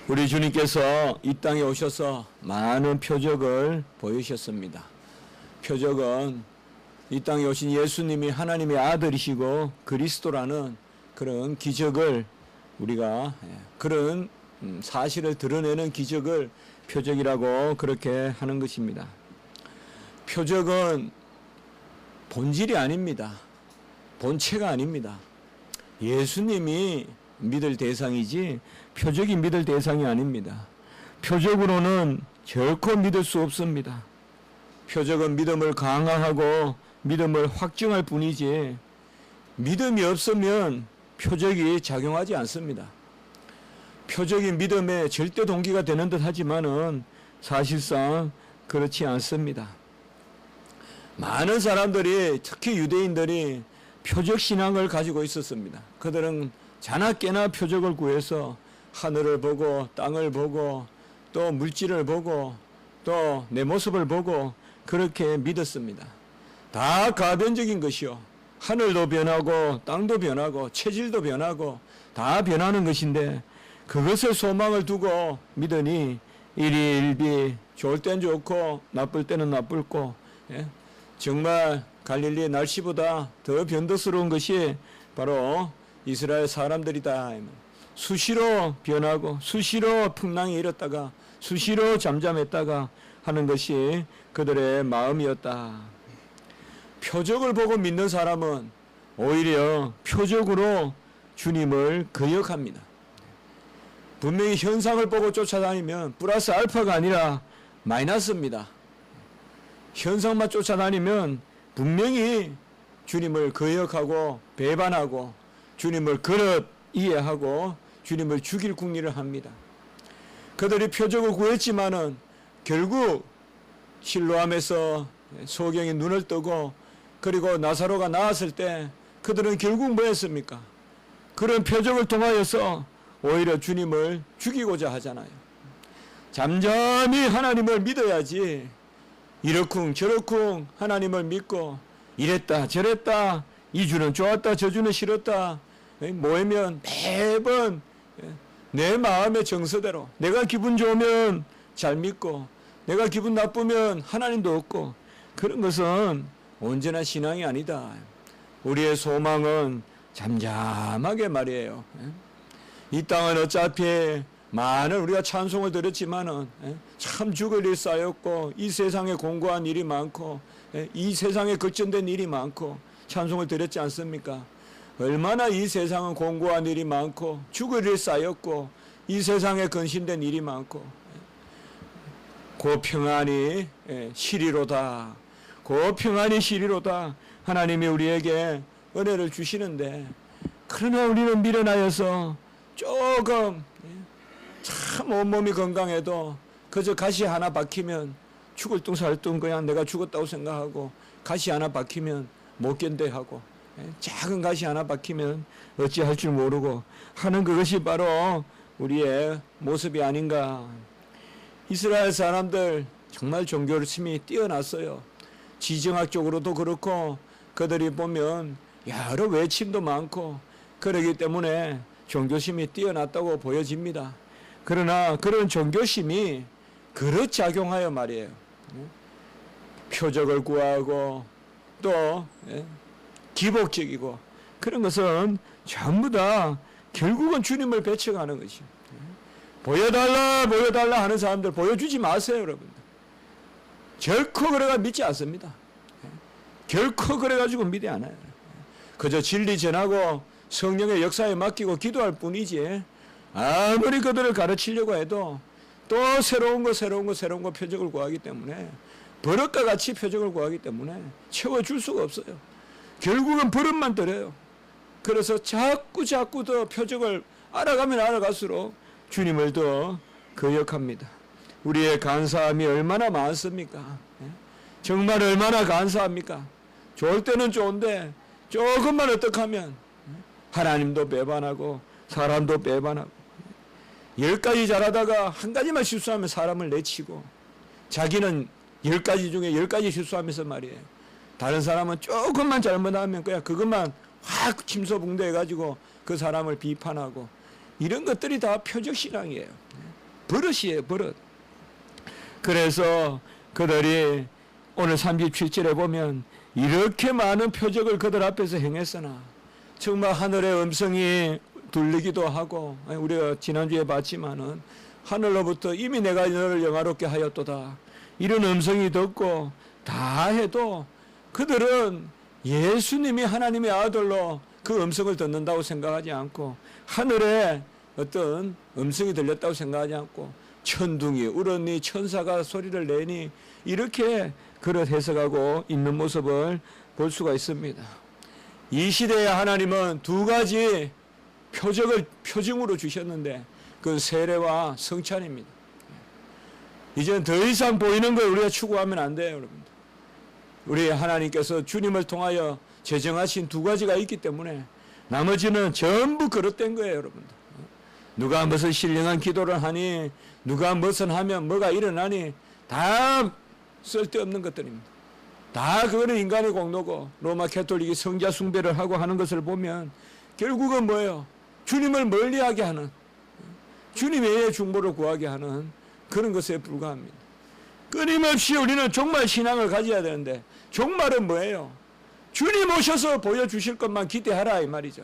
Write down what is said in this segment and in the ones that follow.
우리 주님께서 이 땅에 오셔서 많은 표적을 보이셨습니다. 표적은 이 땅에 오신 예수님이 하나님의 아들이시고 그리스도라는 그런 기적을 우리가 그런 사실을 드러내는 기적을 표적이라고 그렇게 하는 것입니다. 표적은 본질이 아닙니다. 본체가 아닙니다. 예수님이 믿을 대상이지 표적이 믿을 대상이 아닙니다. 표적으로는 결코 믿을 수 없습니다. 표적은 믿음을 강화하고 믿음을 확증할 뿐이지 믿음이 없으면 표적이 작용하지 않습니다. 표적이 믿음의 절대 동기가 되는 듯 하지만은 사실상 그렇지 않습니다. 많은 사람들이 특히 유대인들이 표적 신앙을 가지고 있었습니다. 그들은 자나깨나 표적을 구해서 하늘을 보고 땅을 보고 또 물질을 보고 또 내 모습을 보고 그렇게 믿었습니다. 다 가변적인 것이요. 하늘도 변하고 땅도 변하고 체질도 변하고 다 변하는 것인데 그것을 소망을 두고 믿으니 일희일비 좋을 땐 좋고 나쁠 때는 나쁠고 정말 갈릴리의 날씨보다 더 변덕스러운 것이 바로 이스라엘 사람들이다. 수시로 변하고 수시로 풍랑이 일었다가 수시로 잠잠했다가 하는 것이 그들의 마음이었다. 표적을 보고 믿는 사람은 오히려 표적으로 주님을 거역합니다. 분명히 현상을 보고 쫓아다니면 플러스 알파가 아니라 마이너스입니다. 현상만 쫓아다니면 분명히 주님을 거역하고 배반하고 주님을 그릇 이해하고 주님을 죽일 궁리를 합니다. 그들이 표적을 구했지만은 결국 실로암에서 소경이 눈을 뜨고 그리고 나사로가 나았을 때 그들은 결국 뭐 했습니까? 그런 표적을 통하여서 오히려 주님을 죽이고자 하잖아요. 잠잠히 하나님을 믿어야지 이러쿵 저러쿵 하나님을 믿고 이랬다 저랬다 이 주는 좋았다 저 주는 싫었다 모이면 매번 내 마음의 정서대로 내가 기분 좋으면 잘 믿고 내가 기분 나쁘면 하나님도 없고 그런 것은 온전한 신앙이 아니다. 우리의 소망은 잠잠하게 말이에요. 이 땅은 어차피 많은 우리가 찬송을 드렸지만은 참 죽을 일 쌓였고 이 세상에 공고한 일이 많고 이 세상에 걱정된 일이 많고 찬송을 드렸지 않습니까? 얼마나 이 세상은 공고한 일이 많고 죽을 일 쌓였고 이 세상에 근심된 일이 많고 그 평안이 시리로다. 그 평안이 시리로다. 하나님이 우리에게 은혜를 주시는데 그러나 우리는 미련하여서 조금 참 온몸이 건강해도 그저 가시 하나 박히면 죽을 둥 살 둥 그냥 내가 죽었다고 생각하고 가시 하나 박히면 못 견뎌하고 작은 가시 하나 박히면 어찌할 줄 모르고 하는 그것이 바로 우리의 모습이 아닌가. 이스라엘 사람들 정말 종교심이 뛰어났어요. 지정학적으로도 그렇고 그들이 보면 여러 외침도 많고 그러기 때문에 종교심이 뛰어났다고 보여집니다. 그러나 그런 종교심이 그릇 작용하여 말이에요. 표적을 구하고 또 기복적이고 그런 것은 전부 다 결국은 주님을 배척하는 것이에요. 보여달라 보여달라 하는 사람들 보여주지 마세요 여러분. 결코 그래가 믿지 않습니다. 결코 그래가지고 믿지 않아요. 그저 진리 전하고 성령의 역사에 맡기고 기도할 뿐이지 아무리 그들을 가르치려고 해도 또 새로운 거 표적을 구하기 때문에 버릇과 같이 표적을 구하기 때문에 채워줄 수가 없어요. 결국은 버릇만 들어요. 그래서 자꾸 더 표적을 알아가면 알아갈수록 주님을 더 거역합니다. 우리의 간사함이 얼마나 많습니까? 정말 얼마나 간사합니까? 좋을 때는 좋은데 조금만 어떡하면 하나님도 배반하고 사람도 배반하고 10가지 잘하다가 한 가지만 실수하면 사람을 내치고 자기는 10가지 중에 10가지 실수하면서 말이에요. 다른 사람은 조금만 잘못하면 그냥 그것만 확 침소붕대 해가지고 그 사람을 비판하고 이런 것들이 다 표적신앙이에요. 버릇이에요, 버릇. 그래서 그들이 오늘 37절에 보면 이렇게 많은 표적을 그들 앞에서 행했으나 정말 하늘의 음성이 들리기도 하고, 우리가 지난주에 봤지만은 하늘로부터 이미 내가 너를 영화롭게 하였도다, 이런 음성이 듣고 다 해도 그들은 예수님이 하나님의 아들로 그 음성을 듣는다고 생각하지 않고, 하늘에 어떤 음성이 들렸다고 생각하지 않고, 천둥이 울었니 천사가 소리를 내니, 이렇게 그릇 해석하고 있는 모습을 볼 수가 있습니다. 이 시대에 하나님은 두 가지 표적을 표징으로 주셨는데 그건 세례와 성찬입니다. 이제는 더 이상 보이는 걸 우리가 추구하면 안 돼요, 여러분들. 우리 하나님께서 주님을 통하여 제정하신 두 가지가 있기 때문에 나머지는 전부 그릇된 거예요, 여러분들. 누가 무슨 신령한 기도를 하니, 누가 무슨 하면 뭐가 일어나니, 다 쓸데없는 것들입니다. 다 그거는 인간의 공로고, 로마 캐톨릭이 성자 숭배를 하고 하는 것을 보면 결국은 뭐예요? 주님을 멀리하게 하는, 주님 외의 중보를 구하게 하는 그런 것에 불과합니다. 끊임없이 우리는 종말 신앙을 가져야 되는데, 종말은 뭐예요? 주님 오셔서 보여주실 것만 기대하라, 이 말이죠.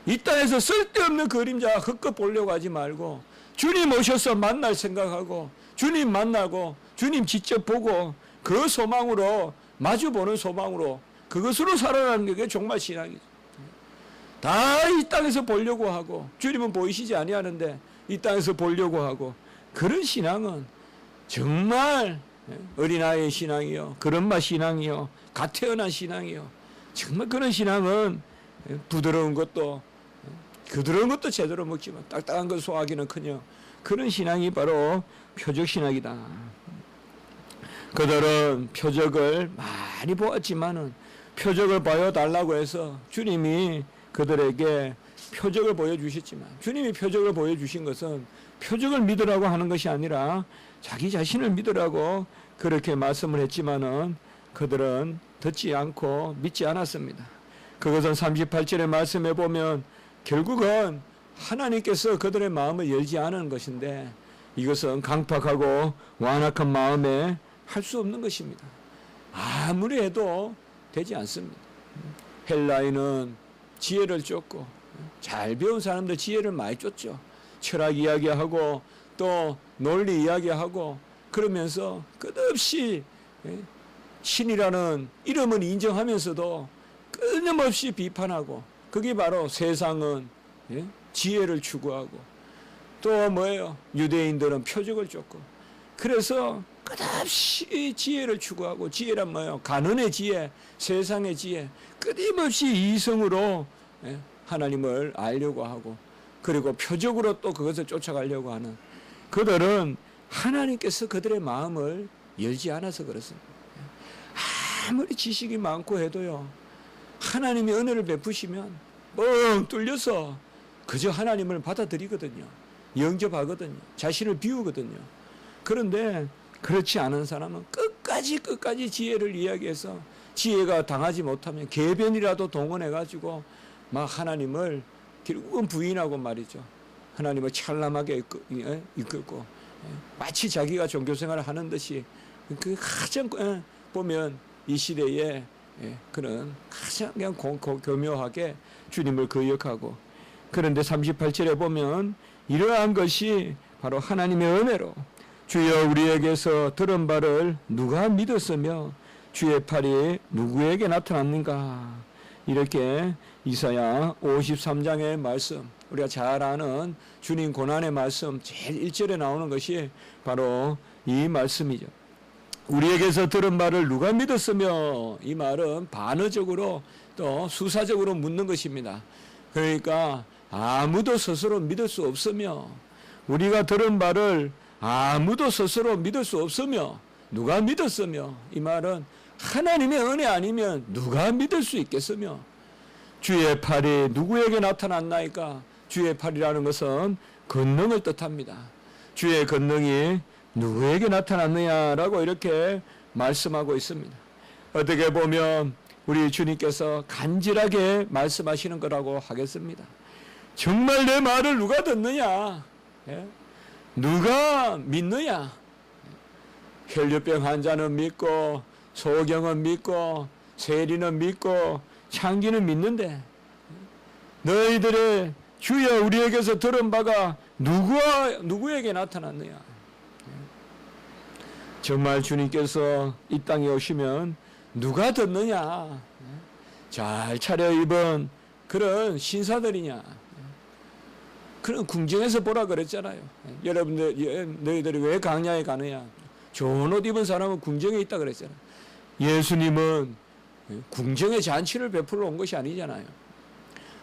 이 땅에서 쓸데없는 그림자 헛것 보려고 하지 말고, 주님 오셔서 만날 생각하고, 주님 만나고 주님 직접 보고 그 소망으로, 마주보는 소망으로, 그것으로 살아가는 게 종말 신앙이죠. 다 이 땅에서 보려고 하고, 주님은 보이시지 아니하는데 이 땅에서 보려고 하고, 그런 신앙은 정말 어린아이의 신앙이요, 그런마 신앙이요, 갓 태어난 신앙이요, 정말 그런 신앙은 부드러운 것도 제대로 먹지만 딱딱한 것 소화하기는커녕 그런 신앙이 바로 표적 신학이다. 그들은 표적을 많이 보았지만은, 표적을 보여달라고 해서 주님이 그들에게 표적을 보여주셨지만, 주님이 표적을 보여주신 것은 표적을 믿으라고 하는 것이 아니라 자기 자신을 믿으라고 그렇게 말씀을 했지만은 그들은 듣지 않고 믿지 않았습니다. 그것은 38절의 말씀에 보면 결국은 하나님께서 그들의 마음을 열지 않은 것인데, 이것은 강팍하고 완악한 마음에 할 수 없는 것입니다. 아무리 해도 되지 않습니다. 헬라인은 지혜를 쫓고, 잘 배운 사람들 지혜를 많이 쫓죠. 철학 이야기하고 또 논리 이야기하고, 그러면서 끝없이 신이라는 이름은 인정하면서도 끊임없이 비판하고, 그게 바로 세상은 지혜를 추구하고, 또 뭐예요? 유대인들은 표적을 쫓고, 그래서 끝없이 지혜를 추구하고, 지혜란 뭐예요? 가난의 지혜, 세상의 지혜, 끊임없이 이성으로 하나님을 알려고 하고, 그리고 표적으로 또 그것을 쫓아가려고 하는, 그들은 하나님께서 그들의 마음을 열지 않아서 그렇습니다. 아무리 지식이 많고 해도요, 하나님이 은혜를 베푸시면 뻥 뚫려서 그저 하나님을 받아들이거든요. 영접하거든요. 자신을 비우거든요. 그런데 그렇지 않은 사람은 끝까지 지혜를 이야기해서, 지혜가 당하지 못하면 계변이라도 동원해가지고 막 하나님을 결국은 부인하고 말이죠. 하나님을 찬란하게 이끌고 마치 자기가 종교생활을 하는 듯이, 그 가장 보면 이 시대에 그런 가장 그냥 교묘하게 주님을 거역하고, 그런데 38절에 보면 이러한 것이 바로 하나님의 은혜로 주여 우리에게서 들은 바를 누가 믿었으며 주의 팔이 누구에게 나타났는가, 이렇게 이사야 53장의 말씀, 우리가 잘 아는 주님 고난의 말씀 제일 1절에 나오는 것이 바로 이 말씀이죠. 우리에게서 들은 말을 누가 믿었으며, 이 말은 반어적으로 또 수사적으로 묻는 것입니다. 그러니까 아무도 스스로 믿을 수 없으며, 우리가 들은 말을 아무도 스스로 믿을 수 없으며 누가 믿었으며, 이 말은 하나님의 은혜 아니면 누가 믿을 수 있겠으며, 주의 팔이 누구에게 나타났나이까. 주의 팔이라는 것은 권능을 뜻합니다. 주의 권능이 누구에게 나타났느냐라고 이렇게 말씀하고 있습니다. 어떻게 보면 우리 주님께서 간절하게 말씀하시는 거라고 하겠습니다. 정말 내 말을 누가 듣느냐? 누가 믿느냐? 혈류병 환자는 믿고, 소경은 믿고, 세리는 믿고, 창기는 믿는데, 너희들의 주여 우리에게서 들은 바가 누구에게 나타났느냐? 정말 주님께서 이 땅에 오시면 누가 듣느냐? 잘 차려입은 그런 신사들이냐? 그런 궁정에서 보라 그랬잖아요. 여러분들, 너희들이 왜 광야에 가느냐? 좋은 옷 입은 사람은 궁정에 있다 그랬잖아요. 예수님은 궁정의 잔치를 베풀러 온 것이 아니잖아요.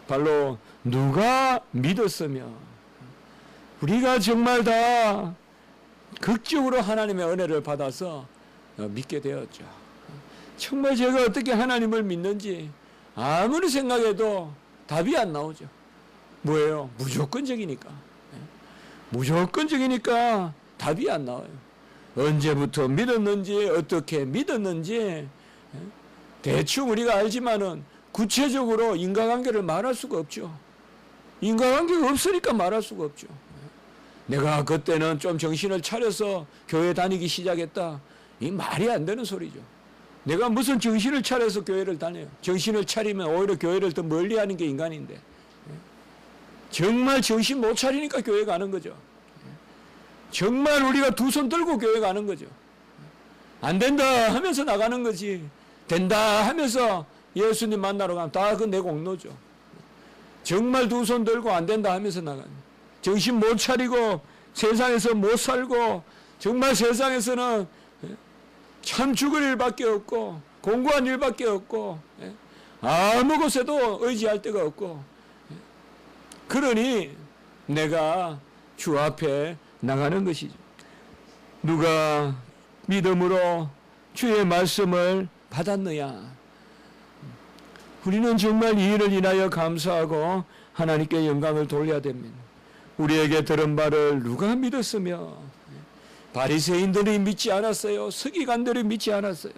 바로 누가 믿었으며 우리가 정말 다 극적으로 하나님의 은혜를 받아서 믿게 되었죠. 정말 제가 어떻게 하나님을 믿는지 아무리 생각해도 답이 안 나오죠. 뭐예요? 무조건적이니까. 무조건적이니까 답이 안 나와요. 언제부터 믿었는지, 어떻게 믿었는지 대충 우리가 알지만은 구체적으로 인과관계를 말할 수가 없죠. 인과관계가 없으니까 말할 수가 없죠. 내가 그때는 좀 정신을 차려서 교회 다니기 시작했다. 이 말이 안 되는 소리죠. 내가 무슨 정신을 차려서 교회를 다녀요. 정신을 차리면 오히려 교회를 더 멀리 하는 게 인간인데. 정말 정신 못 차리니까 교회 가는 거죠. 정말 우리가 두 손 들고 교회 가는 거죠. 안 된다 하면서 나가는 거지. 된다 하면서 예수님 만나러 가면 다 그 내 공로죠. 정말 두 손 들고 안 된다 하면서 나가는. 정신 못 차리고 세상에서 못 살고 정말 세상에서는 참 죽을 일밖에 없고 공고한 일밖에 없고 아무 곳에도 의지할 데가 없고 그러니 내가 주 앞에 나가는 것이죠. 누가 믿음으로 주의 말씀을 받았느냐? 우리는 정말 이 일을 인하여 감사하고 하나님께 영광을 돌려야 됩니다. 우리에게 들은 바를 누가 믿었으며 바리새인들이 믿지 않았어요. 서기관들이 믿지 않았어요.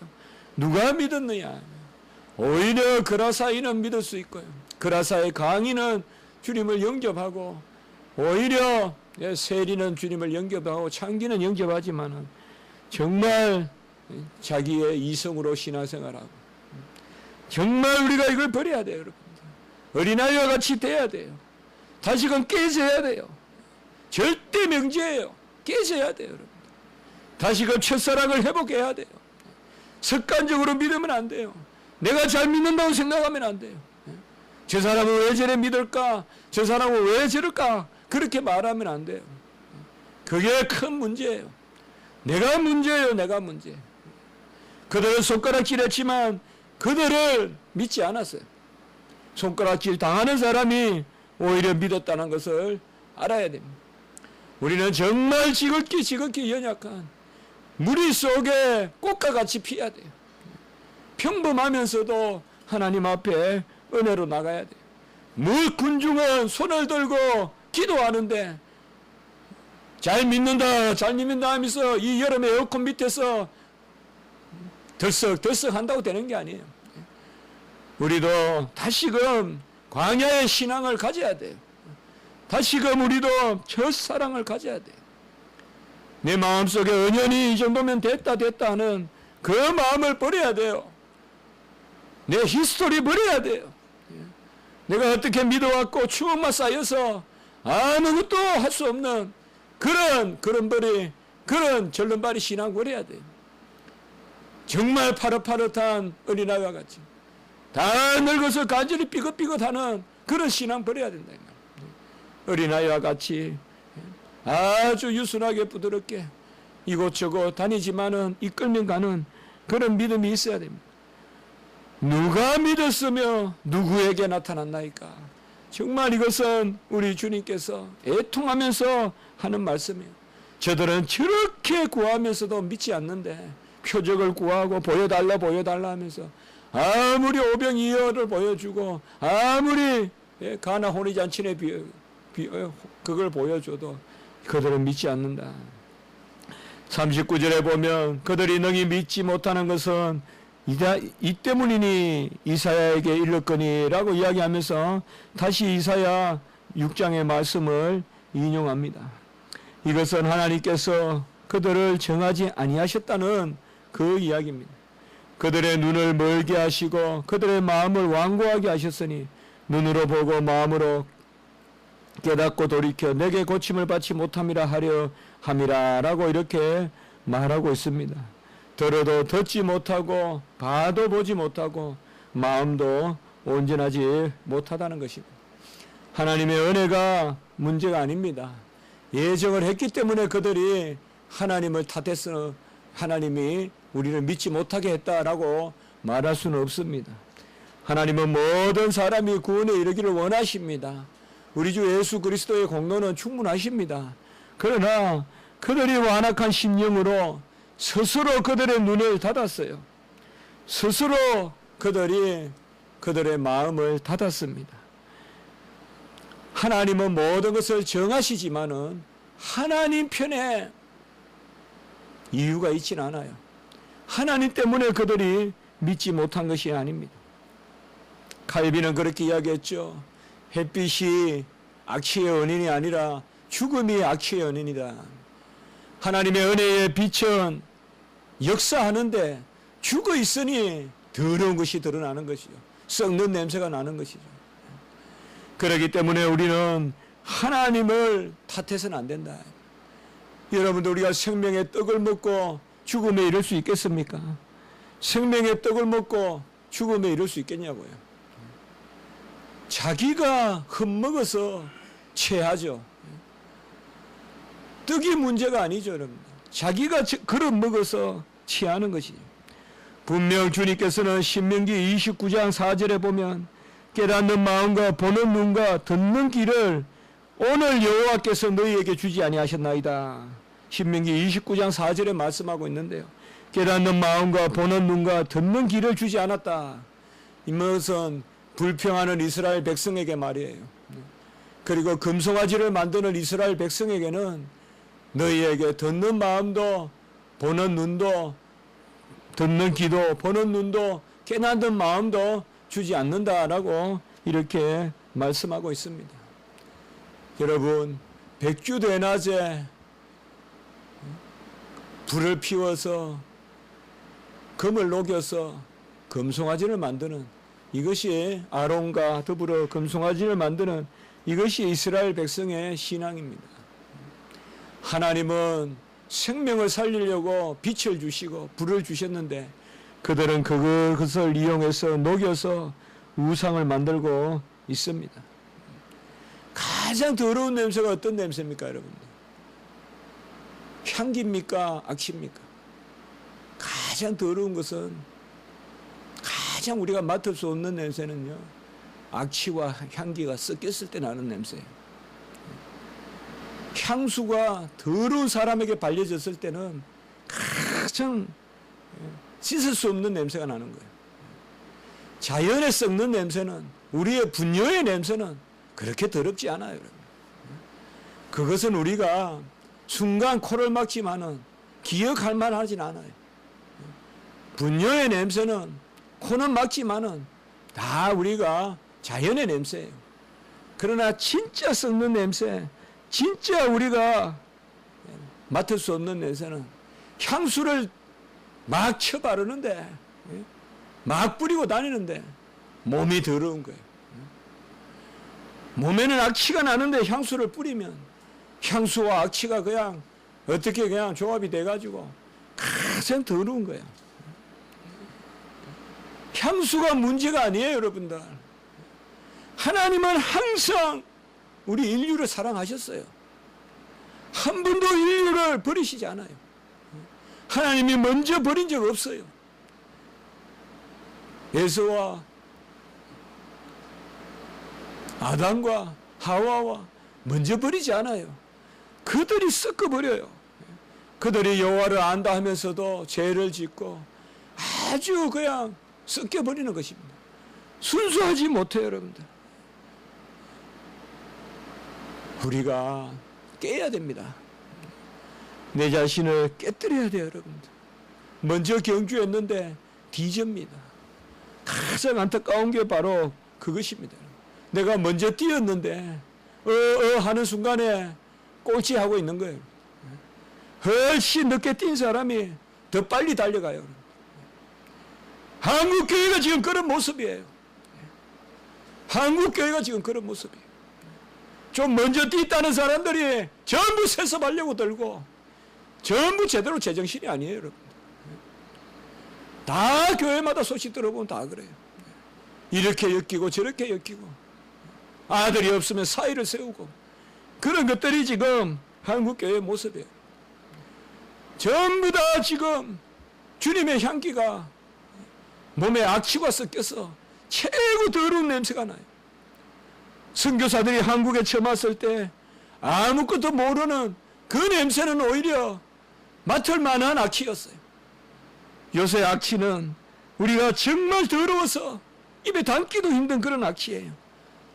누가 믿었느냐? 오히려 그라사이는 믿을 수 있고요. 그라사의 강인은 주님을 영접하고 오히려 세리는 주님을 영접하고 창기는 영접하지만은 정말 자기의 이성으로 신앙생활하고 정말 우리가 이걸 버려야 돼요, 여러분들. 어린아이와 같이 돼야 돼요. 다시금 깨져야 돼요. 절대 명제예요. 깨져야 돼요, 여러분. 다시금 첫사랑을 회복해야 돼요. 습관적으로 믿으면 안 돼요. 내가 잘 믿는다고 생각하면 안 돼요. 저 사람은 왜 저래 믿을까? 저 사람은 왜 저럴까? 그렇게 말하면 안 돼요. 그게 큰 문제예요. 내가 문제예요, 내가 문제. 그들은 손가락질 했지만 그들을 믿지 않았어요. 손가락질 당하는 사람이 오히려 믿었다는 것을 알아야 됩니다. 우리는 정말 지극히 연약한 무리 속에 꽃과 같이 피어야 돼요. 평범하면서도 하나님 앞에 은혜로 나가야 돼요. 군중은 손을 들고 기도하는데 잘 믿는다 하면서 이 여름에 에어컨 밑에서 덜썩 한다고 되는 게 아니에요. 우리도 다시금 광야의 신앙을 가져야 돼요. 다시금 우리도 첫사랑을 가져야 돼요. 내 마음속에 은연히 이 정도면 됐다 하는 그 마음을 버려야 돼요. 내 히스토리 버려야 돼요. 내가 어떻게 믿어왔고 추억만 쌓여서 아무것도 할 수 없는 그런 절름발이 신앙 버려야 돼요. 정말 파릇파릇한 어린아이와 같이 다 늙어서 간절히 삐긋삐긋하는 그런 신앙 버려야 된다. 어린아이와 같이 아주 유순하게 부드럽게 이곳저곳 다니지만은 이끌면 가는 그런 믿음이 있어야 됩니다. 누가 믿었으며 누구에게 나타났나이까? 정말 이것은 우리 주님께서 애통하면서 하는 말씀이에요. 저들은 저렇게 구하면서도 믿지 않는데 표적을 구하고 보여달라 하면서 아무리 오병이어를 보여주고 아무리 가나 혼인잔치에 그걸 보여줘도 그들은 믿지 않는다. 39절에 보면 그들이 능히 믿지 못하는 것은 이 때문이니 이사야에게 일렀거니라고 이야기하면서 다시 이사야 6장의 말씀을 인용합니다. 이것은 하나님께서 그들을 정하지 아니하셨다는 그 이야기입니다. 그들의 눈을 멀게 하시고 그들의 마음을 완고하게 하셨으니 눈으로 보고 마음으로 깨닫고 돌이켜 내게 고침을 받지 못함이라 하려 함이라 라고 이렇게 말하고 있습니다. 들어도 듣지 못하고 봐도 보지 못하고 마음도 온전하지 못하다는 것입니다. 하나님의 은혜가 문제가 아닙니다. 예정을 했기 때문에 그들이 하나님을 탓해서 하나님이 우리를 믿지 못하게 했다라고 말할 수는 없습니다. 하나님은 모든 사람이 구원에 이르기를 원하십니다. 우리 주 예수 그리스도의 공로는 충분하십니다. 그러나 그들이 완악한 심령으로 스스로 그들의 눈을 닫았어요. 스스로 그들이 그들의 마음을 닫았습니다. 하나님은 모든 것을 정하시지만은 하나님 편에 이유가 있지는 않아요. 하나님 때문에 그들이 믿지 못한 것이 아닙니다. 칼빈은 그렇게 이야기했죠. 햇빛이 악취의 원인이 아니라 죽음이 악취의 원인이다. 하나님의 은혜의 빛은 역사하는데 죽어 있으니 더러운 것이 드러나는 것이죠. 썩는 냄새가 나는 것이죠. 그렇기 때문에 우리는 하나님을 탓해서는 안 된다. 여러분들, 우리가 생명의 떡을 먹고 죽음에 이를 수 있겠습니까? 생명의 떡을 먹고 죽음에 이를 수 있겠냐고요. 자기가 흠먹어서 체하죠. 떡이 문제가 아니죠, 여러분. 자기가 그릇 먹어서 취하는 것이죠. 분명 주님께서는 신명기 29장 4절에 보면 깨닫는 마음과 보는 눈과 듣는 귀를 오늘 여호와께서 너희에게 주지 아니하셨나이다. 신명기 29장 4절에 말씀하고 있는데요. 깨닫는 마음과 보는 눈과 듣는 귀를 주지 않았다. 이것은 불평하는 이스라엘 백성에게 말이에요. 그리고 금송아지를 만드는 이스라엘 백성에게는 너희에게 듣는 마음도 보는 눈도 듣는 귀도 보는 눈도 깨닫는 마음도 주지 않는다라고 이렇게 말씀하고 있습니다. 여러분, 백주대낮에 불을 피워서 금을 녹여서 금송아지를 만드는 이것이 아론과 더불어 금송아지를 만드는 이것이 이스라엘 백성의 신앙입니다. 하나님은 생명을 살리려고 빛을 주시고 불을 주셨는데 그들은 그것을 이용해서 녹여서 우상을 만들고 있습니다. 가장 더러운 냄새가 어떤 냄새입니까, 여러분들? 향기입니까? 악취입니까? 가장 더러운 것은, 가장 우리가 맡을 수 없는 냄새는요, 악취와 향기가 섞였을 때 나는 냄새예요. 향수가 더러운 사람에게 발려졌을 때는 가장 씻을 수 없는 냄새가 나는 거예요. 자연에 썩는 냄새는, 우리의 분뇨의 냄새는 그렇게 더럽지 않아요, 여러분. 그것은 우리가 순간 코를 막지만은 기억할 만하진 않아요. 분뇨의 냄새는 코는 막지만은 다 우리가 자연의 냄새예요. 그러나 진짜 썩는 냄새, 진짜 우리가 맡을 수 없는 냄새는 향수를 막 쳐바르는데, 막 뿌리고 다니는데 몸이 더러운 거예요. 몸에는 악취가 나는데 향수를 뿌리면 향수와 악취가 그냥 어떻게 그냥 조합이 돼가지고 가장 더러운 거예요. 향수가 문제가 아니에요, 여러분들. 하나님은 항상 우리 인류를 사랑하셨어요. 한 번도 인류를 버리시지 않아요. 하나님이 먼저 버린 적 없어요. 에서와 아담과 하와와 먼저 버리지 않아요. 그들이 섞어버려요. 그들이 여호와를 안다 하면서도 죄를 짓고 아주 그냥 섞여버리는 것입니다. 순수하지 못해요, 여러분들. 우리가 깨야 됩니다. 내 자신을 깨뜨려야 돼요, 여러분들. 먼저 경주했는데 뒤집니다. 가장 안타까운 게 바로 그것입니다. 내가 먼저 뛰었는데 하는 순간에 꼴찌하고 있는 거예요. 훨씬 늦게 뛴 사람이 더 빨리 달려가요. 한국교회가 지금 그런 모습이에요. 한국교회가 지금 그런 모습이에요. 좀 먼저 뛰었다는 사람들이 전부 세습하려고 들고 전부 제대로 제정신이 아니에요, 여러분. 다 교회마다 소식 들어보면 다 그래요. 이렇게 엮이고 저렇게 엮이고 아들이 없으면 사이를 세우고 그런 것들이 지금 한국교회의 모습이에요. 전부 다 지금 주님의 향기가 몸에 악취가 섞여서 최고 더러운 냄새가 나요. 선교사들이 한국에 처음 왔을 때 아무것도 모르는 그 냄새는 오히려 맡을 만한 악취였어요. 요새 악취는 우리가 정말 더러워서 입에 담기도 힘든 그런 악취예요.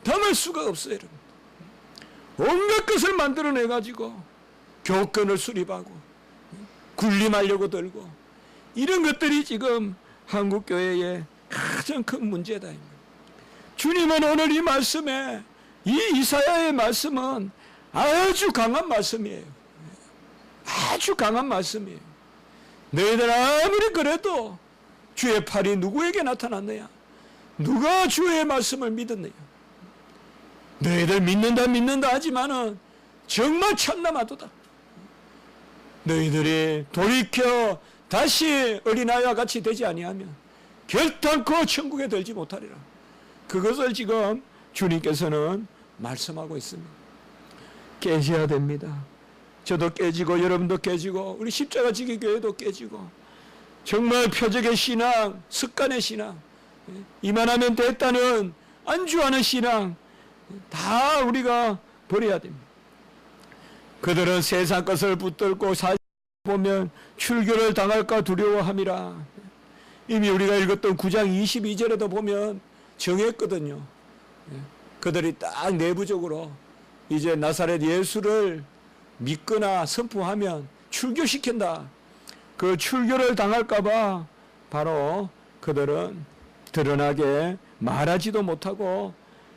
담을 수가 없어요, 여러분. 온갖 것을 만들어내가지고 교권을 수립하고 군림하려고 들고 이런 것들이 지금 한국교회의 가장 큰 문제다. 주님은 오늘 이 말씀에 이 이사야의 말씀은 아주 강한 말씀이에요. 아주 강한 말씀이에요. 너희들 아무리 그래도 주의 팔이 누구에게 나타났느냐? 누가 주의 말씀을 믿었느냐? 너희들 믿는다 하지만은 정말 참나마도다. 너희들이 돌이켜 다시 어린아이와 같이 되지 아니하면 결단코 천국에 들지 못하리라. 그것을 지금 주님께서는 말씀하고 있습니다. 깨져야 됩니다. 저도 깨지고 여러분도 깨지고 우리 십자가 지기 교회도 깨지고 정말 표적의 신앙, 습관의 신앙, 이만하면 됐다는 안주하는 신앙 다 우리가 버려야 됩니다. 그들은 세상 것을 붙들고 보면 출교를 당할까 두려워함이라. 이미 우리가 읽었던 9장 22절에도 보면 정했거든요. 그들이 딱 내부적으로 이제 나사렛 예수를 믿거나 선포하면 출교시킨다. 그 출교를 당할까봐 바로 그들은 드러나게 말하지도 못하고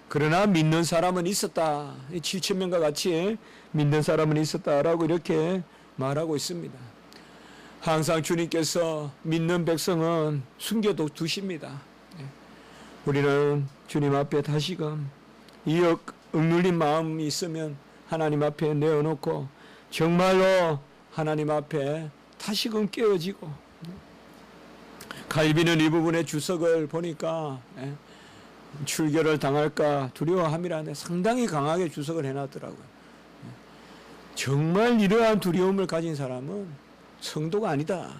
그러나 믿는 사람은 있었다. 7,000명과 같이 믿는 사람은 있었다라고 이렇게 말하고 있습니다. 항상 주님께서 믿는 백성은 숨겨두십니다. 우리는 주님 앞에 다시금 이 억눌린 마음이 있으면 하나님 앞에 내어놓고 정말로 하나님 앞에 다시금 깨어지고 갈비는 이 부분의 주석을 보니까 출교를 당할까 두려워함이라는데 상당히 강하게 주석을 해놨더라고요. 정말 이러한 두려움을 가진 사람은 성도가 아니다.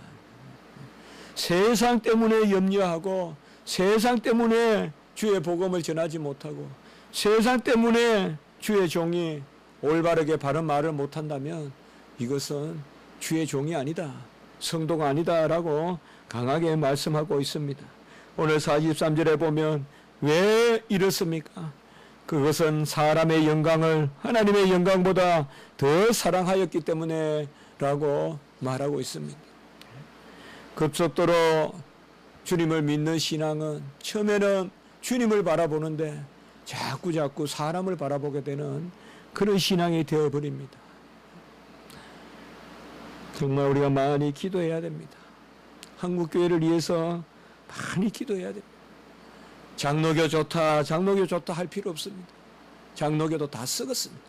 세상 때문에 염려하고 세상 때문에 주의 복음을 전하지 못하고 세상 때문에 주의 종이 올바르게 바른 말을 못한다면 이것은 주의 종이 아니다. 성도가 아니다라고 강하게 말씀하고 있습니다. 오늘 43절에 보면 왜 이렇습니까? 그것은 사람의 영광을 하나님의 영광보다 더 사랑하였기 때문에 라고 말하고 있습니다. 급속도로 주님을 믿는 신앙은 처음에는 주님을 바라보는데 자꾸 사람을 바라보게 되는 그런 신앙이 되어버립니다. 정말 우리가 많이 기도해야 됩니다. 한국교회를 위해서 많이 기도해야 됩니다. 장로교 좋다 할 필요 없습니다. 장로교도 다 썩었습니다.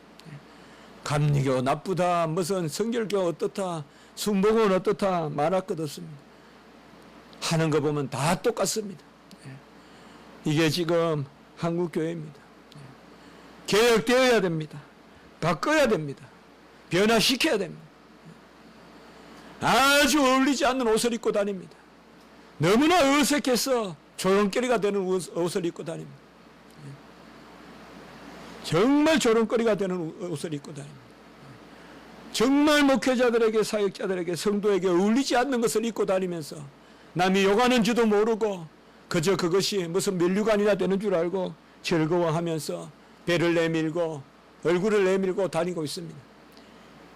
감리교 나쁘다, 무슨 성결교 어떻다, 순복음은 어떻다 말할 것 없습니다. 하는 거 보면 다 똑같습니다. 이게 지금 한국교회입니다. 개혁되어야 됩니다. 바꿔야 됩니다. 변화시켜야 됩니다. 아주 어울리지 않는 옷을 입고 다닙니다. 너무나 어색해서 조롱거리가 되는 옷을 입고 다닙니다. 정말 조롱거리가 되는 옷을 입고 다닙니다. 정말 목회자들에게, 사역자들에게, 성도에게 어울리지 않는 것을 입고 다니면서 남이 욕하는 줄도 모르고 그저 그것이 무슨 면류관이나 되는 줄 알고 즐거워하면서 배를 내밀고 얼굴을 내밀고 다니고 있습니다.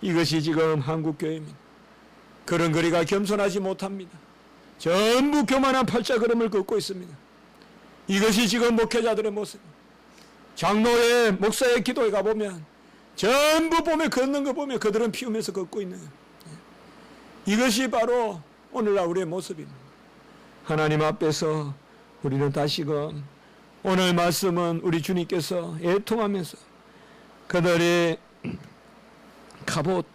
이것이 지금 한국교회입니다. 그런 거리가 겸손하지 못합니다. 전부 교만한 팔자걸음을 걷고 있습니다. 이것이 지금 목회자들의 모습입니다. 장로의 목사의 기도에 가보면 전부 보면 걷는 거 보면 그들은 피우면서 걷고 있는 거예요. 이것이 바로 오늘날 우리의 모습입니다. 하나님 앞에서 우리는 다시금 오늘 말씀은 우리 주님께서 애통하면서 그들이 카봇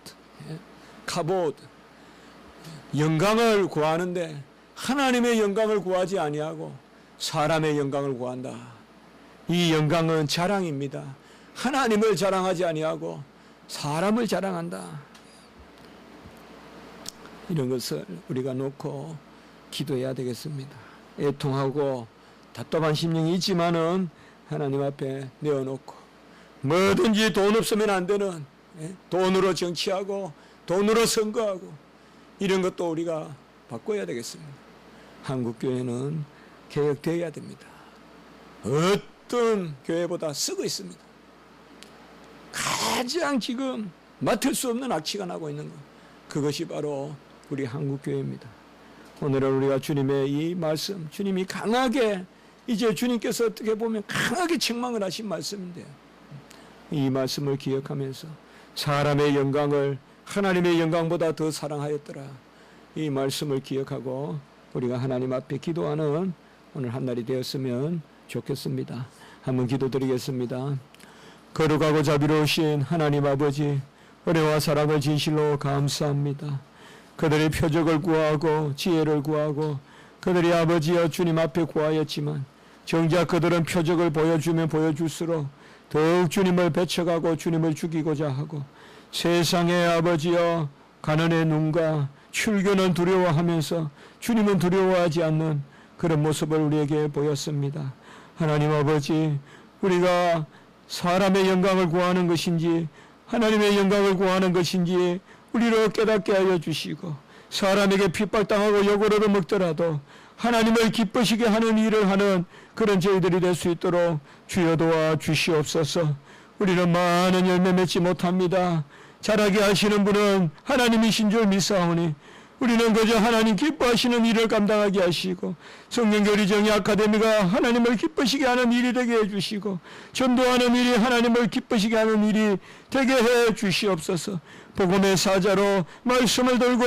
영광을 구하는데 하나님의 영광을 구하지 아니하고 사람의 영광을 구한다. 이 영광은 자랑입니다. 하나님을 자랑하지 아니하고 사람을 자랑한다. 이런 것을 우리가 놓고 기도해야 되겠습니다. 애통하고 답답한 심령이 있지만은 하나님 앞에 내어놓고 뭐든지 돈 없으면 안 되는 돈으로 정치하고 돈으로 선거하고 이런 것도 우리가 바꿔야 되겠습니다. 한국교회는 개혁되어야 됩니다. 어떤 교회보다 쓰고 있습니다. 가장 지금 맡을 수 없는 악취가 나고 있는 것, 그것이 바로 우리 한국교회입니다. 오늘은 우리가 주님의 이 말씀, 주님이 강하게 이제 주님께서 어떻게 보면 강하게 책망을 하신 말씀인데요. 이 말씀을 기억하면서 사람의 영광을 하나님의 영광보다 더 사랑하였더라. 이 말씀을 기억하고 우리가 하나님 앞에 기도하는 오늘 한 날이 되었으면 좋겠습니다. 한번 기도드리겠습니다. 거룩하고 자비로우신 하나님 아버지, 은혜와 사랑을 진실로 감사합니다. 그들의 표적을 구하고 지혜를 구하고 그들이 아버지여 주님 앞에 구하였지만 정작 그들은 표적을 보여주면 보여줄수록 더욱 주님을 배척하고 주님을 죽이고자 하고 세상의 아버지여 가난의 눈과 출교는 두려워하면서 주님은 두려워하지 않는 그런 모습을 우리에게 보였습니다. 하나님 아버지, 우리가 사람의 영광을 구하는 것인지 하나님의 영광을 구하는 것인지 우리로 깨닫게 하여 주시고 사람에게 핍박당하고 욕을 얻어먹더라도 하나님을 기쁘시게 하는 일을 하는 그런 저희들이 될 수 있도록 주여 도와 주시옵소서. 우리는 많은 열매 맺지 못합니다. 자라게 하시는 분은 하나님이신 줄 믿사오니 우리는 그저 하나님 기뻐하시는 일을 감당하게 하시고 성령교리정의 아카데미가 하나님을 기쁘시게 하는 일이 되게 해주시고 전도하는 일이 하나님을 기쁘시게 하는 일이 되게 해주시옵소서. 복음의 사자로 말씀을 들고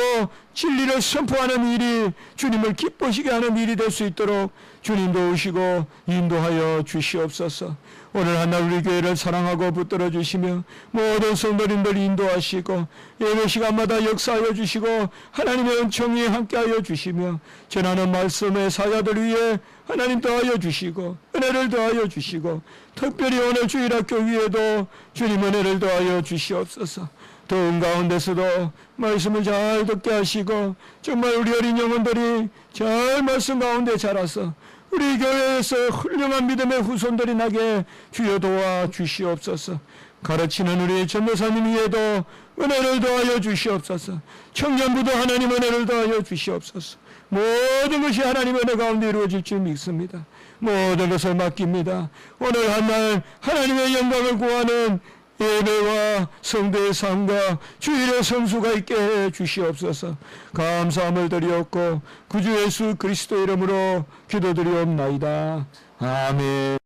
진리를 선포하는 일이 주님을 기쁘시게 하는 일이 될 수 있도록 주님 도우시고 인도하여 주시옵소서. 오늘 한날 우리 교회를 사랑하고 붙들어 주시며 모든 성도님들 인도하시고 예배 시간마다 역사하여 주시고 하나님의 은총이 함께하여 주시며 전하는 말씀의 사자들 위에 하나님 더하여 주시고 은혜를 더하여 주시고 특별히 오늘 주일학교 위에도 주님 은혜를 더하여 주시옵소서. 더운 가운데서도 말씀을 잘 듣게 하시고 정말 우리 어린 영혼들이 잘 말씀 가운데 자라서 우리 교회에서 훌륭한 믿음의 후손들이 나게 주여 도와 주시옵소서. 가르치는 우리 전도사님 위에도 은혜를 더하여 주시옵소서. 청년부도 하나님 은혜를 더하여 주시옵소서. 모든 것이 하나님 은혜 가운데 이루어질 줄 믿습니다. 모든 것을 맡깁니다. 오늘 한날 하나님의 영광을 구하는 예배와 성도의 삶과 주일의 성수가 있게 해 주시옵소서. 감사함을 드리옵고 구주 예수 그리스도 이름으로 기도드리옵나이다. 아멘.